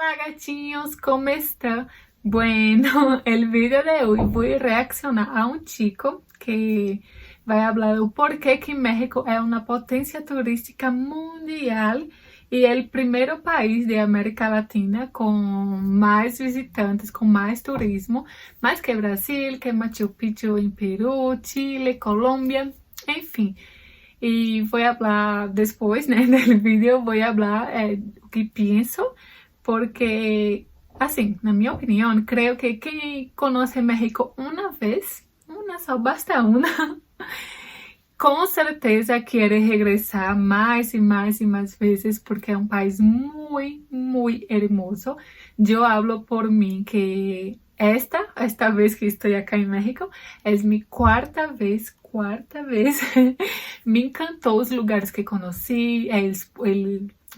Hola gatinhos, ¿cómo están? Bueno, el video de hoy voy a reaccionar a un chico que vai hablar do porquê que México é uma potência turística mundial e é o primeiro país de América Latina com mais visitantes, com mais turismo, mais que Brasil, que Machu Picchu em Peru, Chile, Colômbia, enfim. E vou falar depois, né, do vídeo, vou falar o que penso, porque, assim, na minha opinião, creio que quem conhece México uma vez, uma só, basta uma, com certeza quer regressar mais e mais e mais vezes, porque é um país muito, muito hermoso. Eu hablo por mim que esta vez que estou aqui em México, é minha quarta vez. Me encantou os lugares que conheci,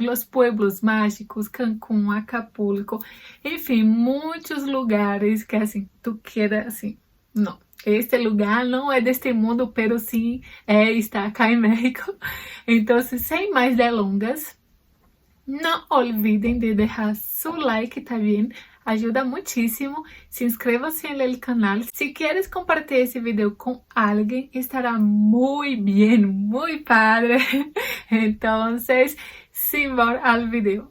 os pueblos mágicos, Cancún, Acapulco, enfim, muitos lugares que assim, tu queira assim, não, este lugar não é deste mundo, pero sim está acá em México. Então, sem mais delongas, não olvidem de deixar seu like, tá bem? Ajuda muchísimo. Se inscreva-se no canal. Si quieres compartir esse vídeo com alguém, estará muito bem, muito padre. Entonces, simbora al video.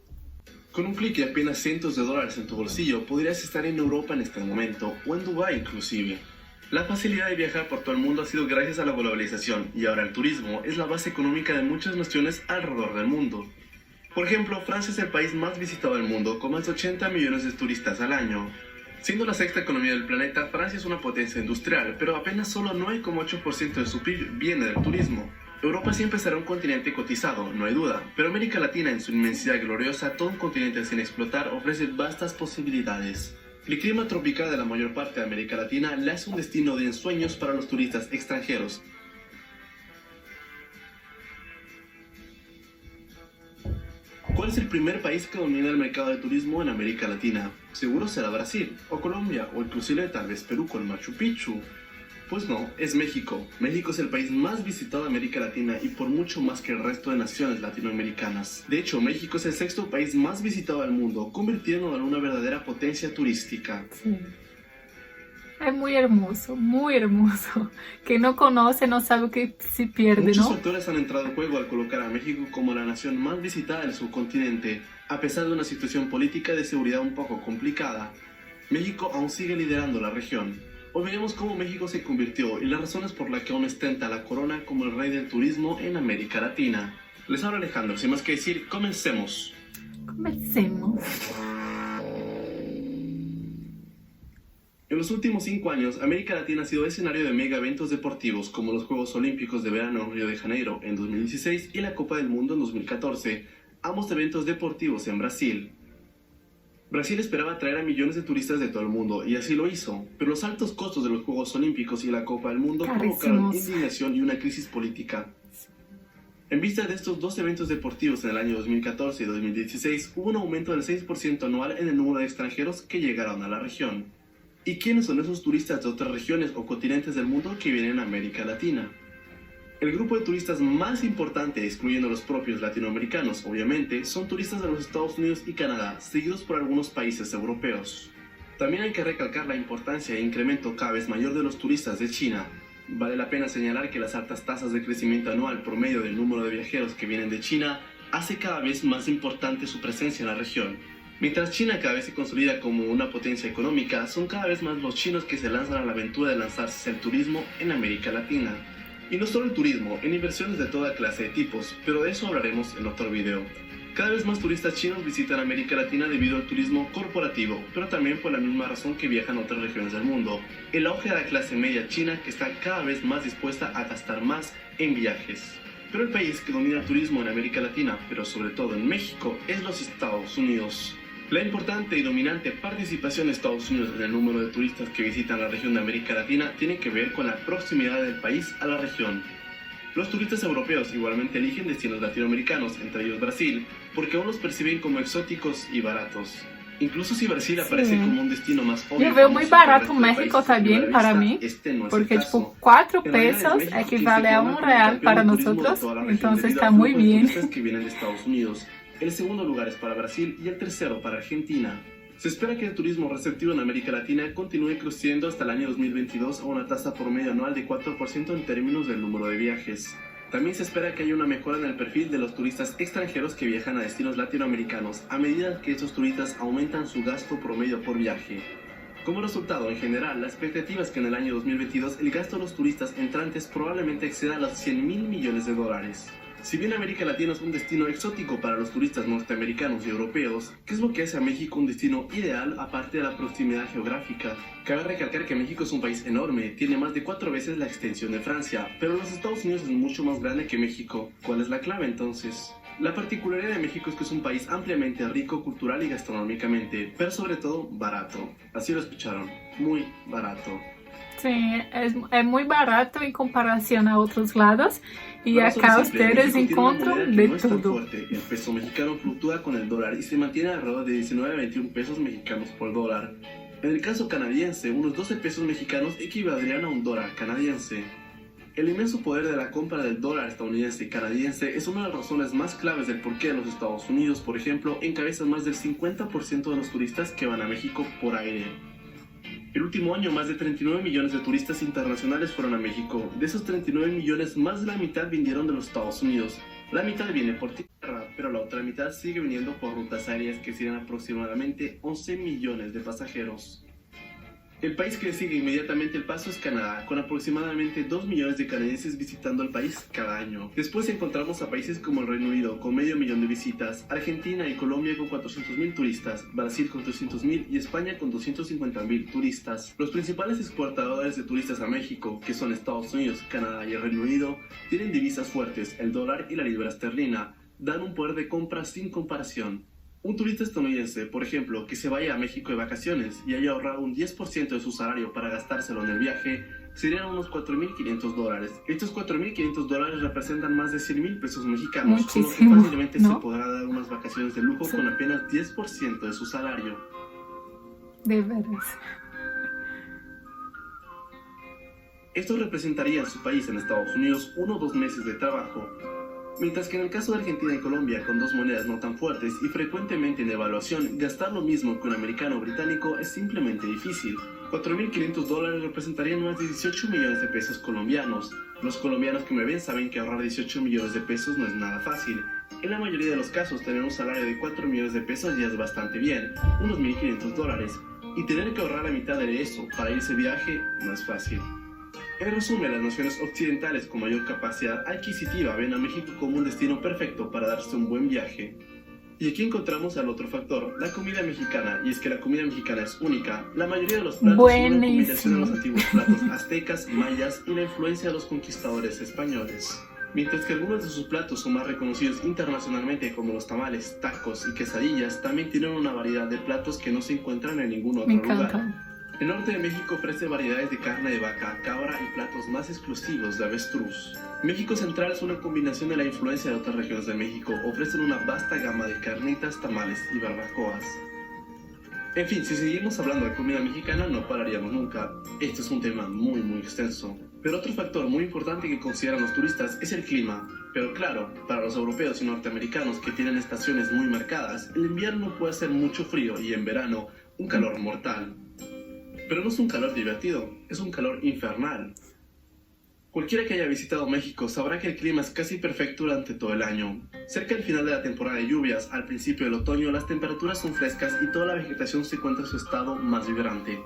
Con un clic y apenas cientos de dólares en tu bolsillo, podrías estar en Europa en este momento, o en Dubái inclusive. La facilidad de viajar por todo el mundo ha sido gracias a la globalización, y ahora el turismo es la base económica de muchas naciones alrededor del mundo. Por ejemplo, Francia es el país más visitado del mundo, con más de 80 millones de turistas al año. Siendo la sexta economía del planeta, Francia es una potencia industrial, pero apenas solo 9,8% de su PIB viene del turismo. Europa siempre será un continente cotizado, no hay duda, pero América Latina en su inmensidad gloriosa, todo un continente sin explotar, ofrece vastas posibilidades. El clima tropical de la mayor parte de América Latina le hace un destino de ensueños para los turistas extranjeros. ¿Cuál es el primer país que domina el mercado de turismo en América Latina? Seguro será Brasil, o Colombia, o inclusive tal vez Perú con Machu Picchu. Pues no, es México. México es el país más visitado de América Latina y por mucho más que el resto de naciones latinoamericanas. De hecho, México es el sexto país más visitado del mundo, convirtiéndolo en una verdadera potencia turística. Sí. Es muy hermoso, muy hermoso. Quien no conoce no sabe o que se pierde, Muchos ¿no? factores han entrado en juego al colocar a México como la nación más visitada del subcontinente. A pesar de una situación política de seguridad un poco complicada, México aún sigue liderando la región. Hoy veremos cómo México se convirtió y las razones por las que aún ostenta la corona como el rey del turismo en América Latina. Les habla Alejandro, sin más que decir, comencemos. Comencemos. En los últimos 5 años, América Latina ha sido escenario de mega eventos deportivos como los Juegos Olímpicos de Verano en Río de Janeiro en 2016 y la Copa del Mundo en 2014, ambos eventos deportivos en Brasil. Brasil esperaba atraer a millones de turistas de todo el mundo y así lo hizo, pero los altos costos de los Juegos Olímpicos y la Copa del Mundo provocaron indignación y una crisis política. En vista de estos dos eventos deportivos en el año 2014 y 2016, hubo un aumento del 6% anual en el número de extranjeros que llegaron a la región. ¿Y quiénes son esos turistas de otras regiones o continentes del mundo que vienen a América Latina? El grupo de turistas más importante, excluyendo los propios latinoamericanos, obviamente, son turistas de los Estados Unidos y Canadá, seguidos por algunos países europeos. También hay que recalcar la importancia e incremento cada vez mayor de los turistas de China. Vale la pena señalar que las altas tasas de crecimiento anual por medio del número de viajeros que vienen de China hace cada vez más importante su presencia en la región. Mientras China cada vez se consolida como una potencia económica, son cada vez más los chinos que se lanzan a la aventura de lanzarse hacia el turismo en América Latina. Y no solo el turismo, en inversiones de toda clase de tipos, pero de eso hablaremos en otro video. Cada vez más turistas chinos visitan América Latina debido al turismo corporativo, pero también por la misma razón que viajan a otras regiones del mundo. El auge de la clase media china que está cada vez más dispuesta a gastar más en viajes. Pero el país que domina el turismo en América Latina, pero sobre todo en México, es los Estados Unidos. La importante y dominante participación de Estados Unidos en el número de turistas que visitan la región de América Latina tiene que ver con la proximidad del país a la región. Los turistas europeos igualmente eligen destinos latinoamericanos, entre ellos Brasil, porque aún los perciben como exóticos y baratos. Incluso si Brasil aparece como un destino más obvio. Yo veo muy barato México también para mí, porque tipo 4 pesos equivale a 1 real para nosotros, entonces está muy bien. Que vienen de Estados Unidos. El segundo lugar es para Brasil y el tercero para Argentina. Se espera que el turismo receptivo en América Latina continúe creciendo hasta el año 2022 a una tasa promedio anual de 4% en términos del número de viajes. También se espera que haya una mejora en el perfil de los turistas extranjeros que viajan a destinos latinoamericanos a medida que estos turistas aumentan su gasto promedio por viaje. Como resultado, en general, la expectativa es que en el año 2022 el gasto de los turistas entrantes probablemente exceda los 100.000 millones de dólares. Si bien América Latina es un destino exótico para los turistas norteamericanos y europeos, ¿qué es lo que hace a México un destino ideal aparte de la proximidad geográfica? Cabe recalcar que México es un país enorme, tiene más de 4 veces la extensión de Francia, pero los Estados Unidos es mucho más grande que México. ¿Cuál es la clave entonces? La particularidad de México es que es un país ampliamente rico cultural y gastronómicamente, pero sobre todo barato. Así lo escucharon, muy barato. Sí, es muy barato en comparación a otros lados y La acá razón es simple, ustedes México tiene una encuentran moneda que de no es tan todo. fuerte. El peso mexicano fluctúa con el dólar y se mantiene alrededor de 19 a 21 pesos mexicanos por dólar. En el caso canadiense, unos 12 pesos mexicanos equivaldrían a un dólar canadiense. El inmenso poder de la compra del dólar estadounidense y canadiense es una de las razones más claves del por qué los Estados Unidos, por ejemplo, encabezan más del 50% de los turistas que van a México por aire. El último año, más de 39 millones de turistas internacionales fueron a México. De esos 39 millones, más de la mitad vinieron de los Estados Unidos. La mitad viene por tierra, pero la otra mitad sigue viniendo por rutas aéreas que siguen aproximadamente 11 millones de pasajeros. El país que sigue inmediatamente el paso es Canadá, con aproximadamente 2 millones de canadienses visitando el país cada año. Después encontramos a países como el Reino Unido, con 500.000 de visitas, Argentina y Colombia con 400.000 turistas, Brasil con 300.000 y España con 250.000 turistas. Los principales exportadores de turistas a México, que son Estados Unidos, Canadá y el Reino Unido, tienen divisas fuertes, el dólar y la libra esterlina, dan un poder de compra sin comparación. Un turista estadounidense, por ejemplo, que se vaya a México de vacaciones y haya ahorrado un 10% de su salario para gastárselo en el viaje, serían unos $4.500. Estos $4.500 representan más de 100.000 pesos mexicanos, con lo que Muchísimo, fácilmente ¿no? se podrá dar unas vacaciones de lujo Sí. con apenas 10% de su salario. De veras. Esto representaría en su país, en Estados Unidos, 1 o 2 meses de trabajo. Mientras que en el caso de Argentina y Colombia, con dos monedas no tan fuertes y frecuentemente en devaluación, gastar lo mismo que un americano o británico es simplemente difícil. $4.500 representarían más de 18 millones de pesos colombianos. Los colombianos que me ven saben que ahorrar 18 millones de pesos no es nada fácil. En la mayoría de los casos, tener un salario de 4 millones de pesos ya es bastante bien, unos $1.500. Y tener que ahorrar la mitad de eso para irse de viaje no es fácil. En resumen, las naciones occidentales con mayor capacidad adquisitiva ven a México como un destino perfecto para darse un buen viaje. Y aquí encontramos al otro factor, la comida mexicana, y es que la comida mexicana es única. La mayoría de los platos son una combinación de los antiguos platos aztecas, mayas y la influencia de los conquistadores españoles. Mientras que algunos de sus platos son más reconocidos internacionalmente como los tamales, tacos y quesadillas, también tienen una variedad de platos que no se encuentran en ningún otro Me lugar. encanta. El norte de México ofrece variedades de carne de vaca, cabra y platos más exclusivos de avestruz. México Central es una combinación de la influencia de otras regiones de México, ofrecen una vasta gama de carnitas, tamales y barbacoas. En fin, si seguimos hablando de comida mexicana no pararíamos nunca. Este es un tema muy extenso. Pero otro factor muy importante que consideran los turistas es el clima. Pero claro, para los europeos y norteamericanos que tienen estaciones muy marcadas, el invierno puede hacer mucho frío y en verano un calor mortal. Pero no es un calor divertido, es un calor infernal. Cualquiera que haya visitado México sabrá que el clima es casi perfecto durante todo el año. Cerca del final de la temporada de lluvias, al principio del otoño, las temperaturas son frescas y toda la vegetación se encuentra en su estado más vibrante.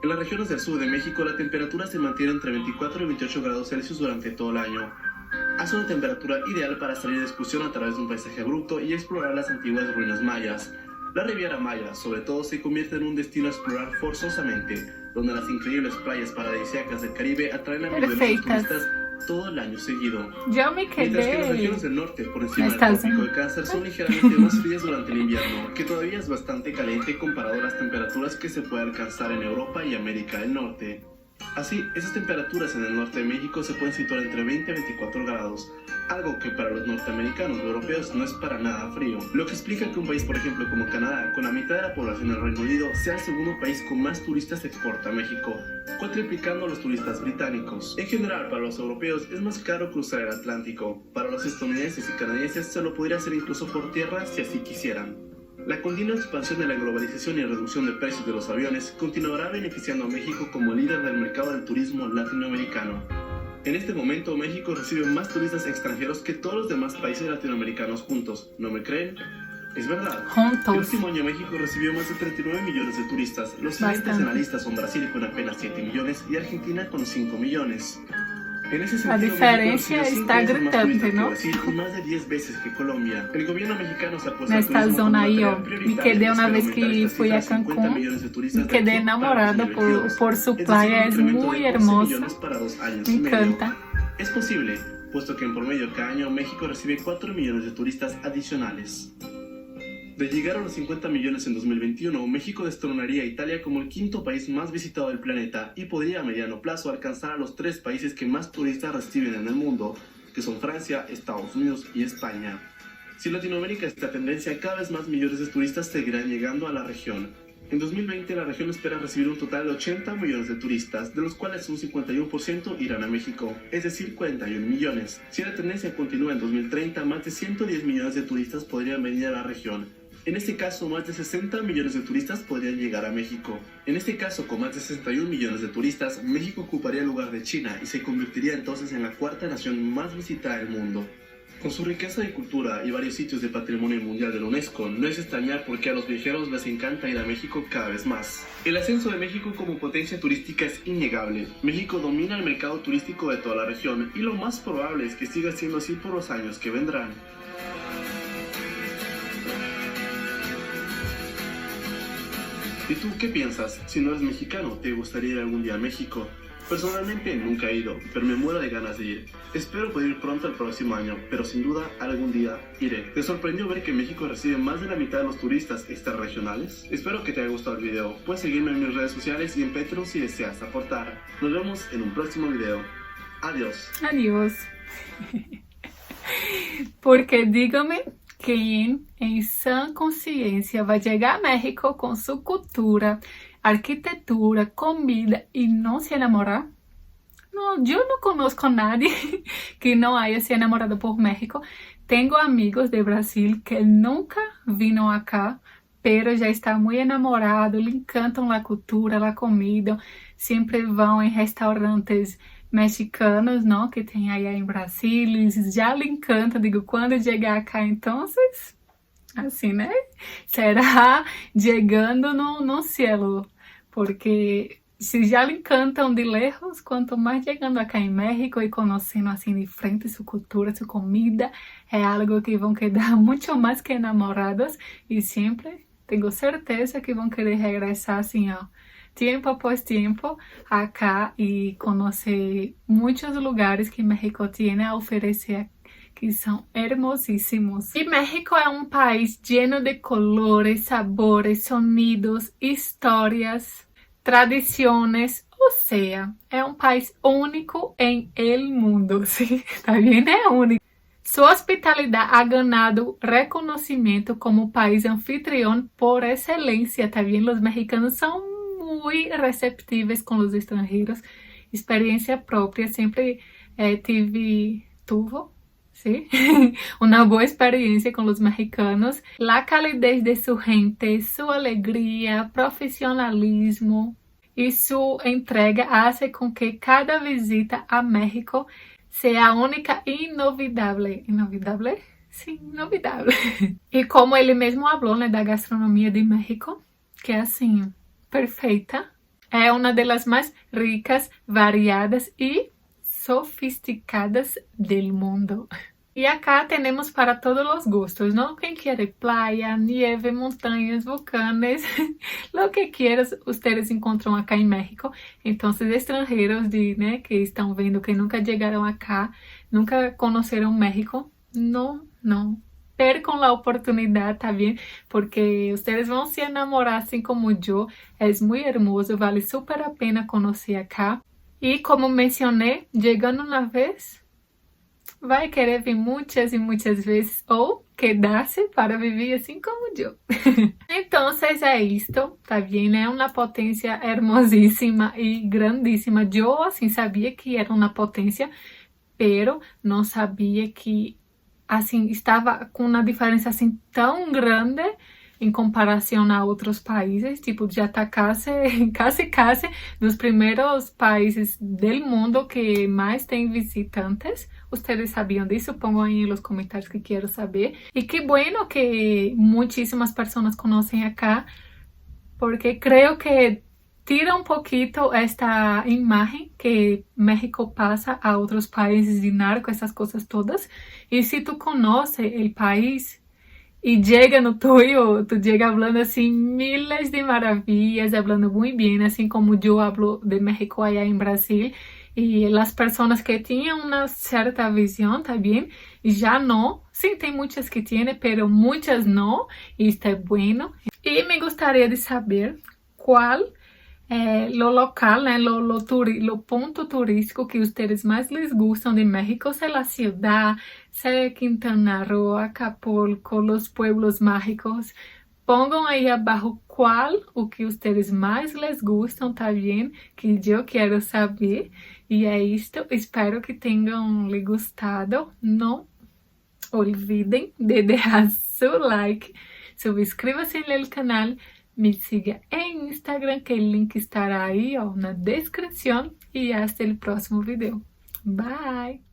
En las regiones del sur de México, la temperatura se mantiene entre 24 y 28 grados Celsius durante todo el año. Hace una temperatura ideal para salir de excursión a través de un paisaje abrupto y explorar las antiguas ruinas mayas. La Riviera Maya, sobre todo, se convierte en un destino a explorar forzosamente, donde las increíbles playas paradisíacas del Caribe atraen a millones de turistas todo el año seguido. Yo me Mientras que las quedé. regiones del norte, por encima del Estás trópico en- de Cáncer, son ligeramente más frías durante el invierno, que todavía es bastante caliente comparado a las temperaturas que se puede alcanzar en Europa y América del Norte. Así, esas temperaturas en el norte de México se pueden situar entre 20 y 24 grados, algo que para los norteamericanos o europeos no es para nada frío, lo que explica que un país, por ejemplo, como Canadá, con la mitad de la población del Reino Unido, sea el segundo país con más turistas que exporta a México, cuatriplicando a los turistas británicos. En general, para los europeos es más caro cruzar el Atlántico. Para los estadounidenses y canadienses se lo podría hacer incluso por tierra si así quisieran. La continua expansión de la globalización y reducción de precios de los aviones continuará beneficiando a México como líder del mercado del turismo latinoamericano. En este momento, México recibe más turistas extranjeros que todos los demás países latinoamericanos juntos. ¿No me creen? Es verdad. Juntos. El último año México recibió más de 39 millones de turistas. Los siguientes en la lista son Brasil con apenas 7 millones y Argentina con 5 millones. En ese sentido, La diferencia México está recibe más turistas gritante, que ¿no? Brasil y más de 10 veces que Colombia. El gobierno mexicano se ha puesto Nesta zona aí, ó. Me quedé uma vez que fui a Cancún, me quedé enamorada por su playa, es muy hermosa, me encanta. Es posible, puesto que en promedio cada año México recibe 4 millones de turistas adicionales. De llegar a los 50 millones en 2021, México destronaría a Italia como el quinto país más visitado del planeta y podría a mediano plazo alcanzar a los 3 países que más turistas reciben en el mundo, que son Francia, Estados Unidos y España. Si Latinoamérica está tendencia, cada vez más millones de turistas seguirán llegando a la región. En 2020, la región espera recibir un total de 80 millones de turistas, de los cuales un 51% irán a México, es decir, 41 millones. Si la tendencia continúa en 2030, más de 110 millones de turistas podrían venir a la región. En este caso, más de 60 millones de turistas podrían llegar a México. En este caso, con más de 61 millones de turistas, México ocuparía el lugar de China y se convertiría entonces en la cuarta nación más visitada del mundo. Con su riqueza de cultura y varios sitios de patrimonio mundial de la UNESCO, no es extrañar por qué a los viajeros les encanta ir a México cada vez más. El ascenso de México como potencia turística es innegable. México domina el mercado turístico de toda la región y lo más probable es que siga siendo así por los años que vendrán. ¿Y tú qué piensas? Si no eres mexicano, ¿te gustaría ir algún día a México? Personalmente nunca he ido, pero me muero de ganas de ir. Espero poder ir pronto el próximo año, pero sin duda algún día iré. ¿Te sorprendió ver que México recibe más de la mitad de los turistas extrarregionales? Espero que te haya gustado el video. Puedes seguirme en mis redes sociales y en Patreon si deseas aportar. Nos vemos en un próximo video. Adiós. Adiós. Porque dígame quem em sã consciência vai chegar a México com sua cultura, arquitetura, comida e não se enamorar? No, yo no conozco a nadie que no haya se enamorado por México. Tengo amigos de Brasil que nunca vino acá, pero já está muy enamorado, le encantam la cultura, la comida, sempre vão em restaurantes mexicanos, ¿no? Que tem aí em Brasil, já lhe encanta, digo, quando chegar acá, então, assim, né? Será chegando no cielo, porque se já lhe encantam de lejos, quanto mais chegando acá em México e conhecendo assim de frente sua cultura, sua comida, é algo que vão quedar muito mais que enamorados e sempre tenho certeza que vão querer regressar assim, ó, tempo após tempo acá e conhecer muitos lugares que México tem a oferecer, que são hermosíssimos. E México é um país lleno de colores, sabores, sonidos, histórias, tradiciones, o sea, é um país único em el mundo, ¿sí? También é único. Su hospitalidad ha ganado reconocimiento como país anfitrión por excelencia. También los mexicanos son muy receptivos con los extranjeros. Experiencia propia, siempre tuvo, ¿sí? Una buena experiencia con los mexicanos. La calidez de su gente, su alegría, profesionalismo y su entrega hace con que cada visita a México sea única e inolvidable. ¿Inolvidable? Sí, inolvidable. E como ele mesmo falou, né, da gastronomia de México, que é assim, perfeita. É uma das mais ricas, variadas e sofisticadas del mundo. E acá temos para todos os gostos, ¿no? Quem quer playa, nieve, montanhas, vulcanes, lo que quieras, ustedes encontram acá em México. Então, estrangeiros né, que estão vendo, que nunca chegaram acá, nunca conheceram México, não percam a oportunidade, tá bem? Porque ustedes vão se enamorar assim como eu. É muito hermoso, vale super a pena conhecer acá. E como mencionei, chegando uma vez, vai querer vir muitas e muitas vezes ou quedar-se para viver assim como eu. Então, é isto, tá bem? É uma potência hermosíssima e grandíssima. Eu, assim, sabia que era uma potência, pero não sabia que, assim, estava com uma diferença assim tão grande em comparação a outros países, tipo, já tá quase nos primeiros países do mundo que mais tem visitantes. Vocês sabiam disso? Pongan aí nos comentários que quero saber. E que bueno que muitíssimas pessoas conhecem acá, porque creio que tira um pouquito esta imagem que México passa a outros países de narco, essas coisas todas. E se tu conhece o país y llega no tuyo, tú llegas hablando así miles de maravillas, hablando muy bien, así como yo hablo de México allá en Brasil. Y las personas que tienen una cierta visión también, ya no, sí, tem muchas que tienen, pero muchas no, y está bueno. Y me gustaría de saber cuál lo local, né, lo ponto turístico que ustedes mais les gustam de México, se é a ciudad, se é Quintana Roo, Acapulco, los pueblos mágicos. Pongan aí abaixo qual o que ustedes mais les gustam, tá bem? Que eu quero saber. E é isto, espero que tenham lhe gostado. Não olvidem de deixar seu like, suscríbase no canal, me siga en Instagram, que el link estará ahí o na descripción. Y hasta el próximo video. Bye!